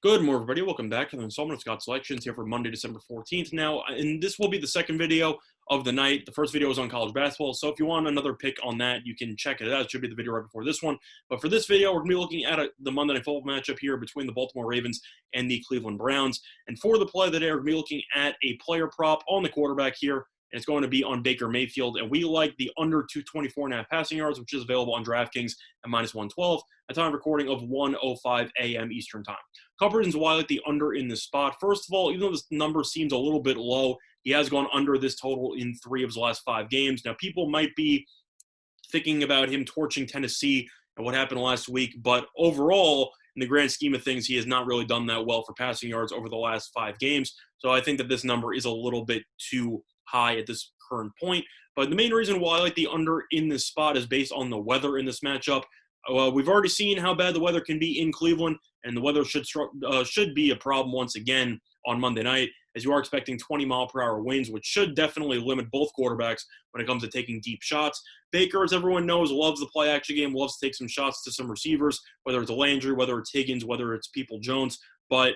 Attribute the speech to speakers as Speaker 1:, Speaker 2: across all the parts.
Speaker 1: Good morning, everybody. Welcome back to the installment of Scott Selections here for Monday, December 14th. Now, and this will be the second video of the night. The first video was on college basketball, so if you want another pick on that, you can check it out. It should be the video right before this one. But for this video, we're going to be looking at the Monday Night Football matchup here between the Baltimore Ravens and the Cleveland Browns. And for the play of the day, we're going to be looking at a player prop on the quarterback here, and it's going to be on Baker Mayfield. And we like the under 224.5 passing yards, which is available on DraftKings at minus 112 at time of recording of 1:05 a.m. Eastern Time. Couple reasons why I like the under in this spot. First of all, even though this number seems a little bit low, he has gone under this total in 3 of his last 5 games. Now, people might be thinking about him torching Tennessee and what happened last week, but overall, in the grand scheme of things, he has not really done that well for passing yards over the last 5 games. So I think that this number is a little bit too high at this current point. But the main reason why I like the under in this spot is based on the weather in this matchup. We've already seen how bad the weather can be in Cleveland, and the weather should be a problem once again on Monday night, as you are expecting 20-mile-per-hour winds, which should definitely limit both quarterbacks when it comes to taking deep shots. Baker, as everyone knows, loves the play-action game, loves to take some shots to some receivers, whether it's Landry, whether it's Higgins, whether it's People-Jones. But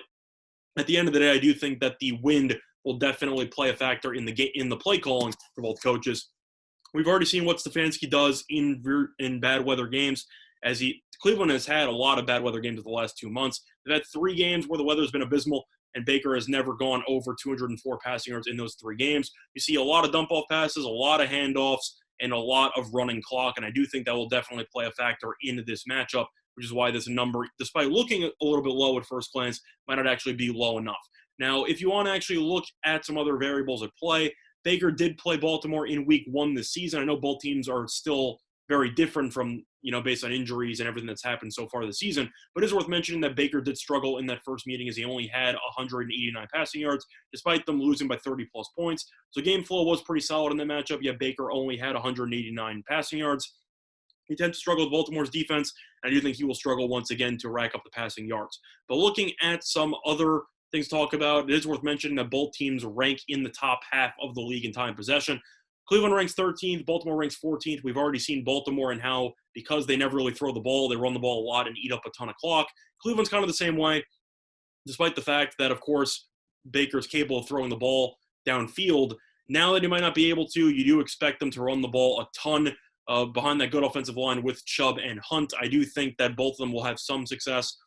Speaker 1: at the end of the day, I do think that the wind will definitely play a factor in the play calling for both coaches. We've already seen what Stefanski does in bad weather games. Cleveland has had a lot of bad weather games in the last 2 months. They've had 3 games where the weather has been abysmal, and Baker has never gone over 204 passing yards in those 3 games. You see a lot of dump-off passes, a lot of handoffs, and a lot of running clock, and I do think that will definitely play a factor into this matchup, which is why this number, despite looking a little bit low at first glance, might not actually be low enough. Now, if you want to actually look at some other variables at play, Baker did play Baltimore in Week 1 this season. I know both teams are still very different from, based on injuries and everything that's happened so far this season. But it is worth mentioning that Baker did struggle in that first meeting, as he only had 189 passing yards, despite them losing by 30-plus points. So game flow was pretty solid in that matchup, yet Baker only had 189 passing yards. He tends to struggle with Baltimore's defense, and I do think he will struggle once again to rack up the passing yards. But looking at some other things to talk about, it is worth mentioning that both teams rank in the top half of the league in time possession. Cleveland ranks 13th, Baltimore ranks 14th. We've already seen Baltimore and how, because they never really throw the ball, they run the ball a lot and eat up a ton of clock. Cleveland's kind of the same way, despite the fact that, of course, Baker's capable of throwing the ball downfield. Now that he might not be able to, you do expect them to run the ball a ton behind that good offensive line with Chubb and Hunt. I do think that both of them will have some success,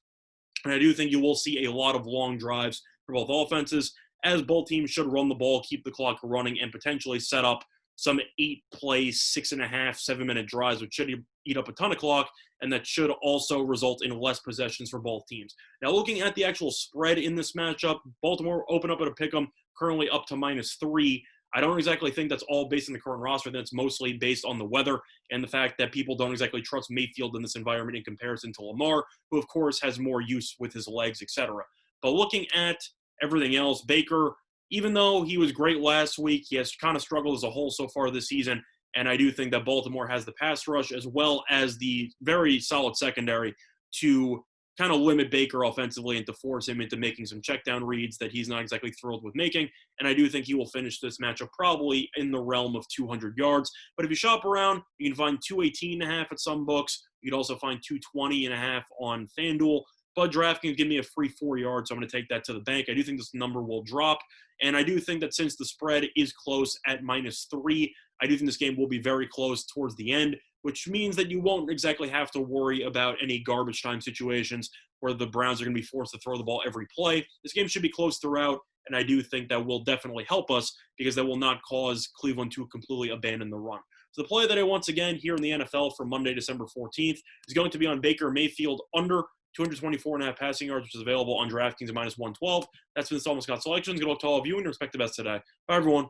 Speaker 1: and I do think you will see a lot of long drives for both offenses, as both teams should run the ball, keep the clock running, and potentially set up some 8-play, 6.5, 7-minute drives, which should eat up a ton of clock, and that should also result in less possessions for both teams. Now, looking at the actual spread in this matchup, Baltimore open up at a pick'em, currently up to -3. I don't exactly think that's all based on the current roster. That's mostly based on the weather and the fact that people don't exactly trust Mayfield in this environment in comparison to Lamar, who, of course, has more use with his legs, etc. But looking at everything else, Baker, even though he was great last week, he has kind of struggled as a whole so far this season, and I do think that Baltimore has the pass rush as well as the very solid secondary to kind of limit Baker offensively and to force him into making some check down reads that he's not exactly thrilled with making. And I do think he will finish this matchup probably in the realm of 200 yards. But if you shop around, you can find 218.5 at some books. You can also find 220.5 on FanDuel. But DraftKings give me a free 4 yards, so I'm going to take that to the bank. I do think this number will drop. And I do think that since the spread is close at -3, I do think this game will be very close towards the end, which means that you won't exactly have to worry about any garbage time situations where the Browns are going to be forced to throw the ball every play. This game should be close throughout, and I do think that will definitely help us because that will not cause Cleveland to completely abandon the run. So the play that I once again here in the NFL for Monday, December 14th is going to be on Baker Mayfield under 224.5 passing yards, which is available on DraftKings at -112. That's been installment Scott Selections. Good luck to all of you and respect the best today. Bye, everyone.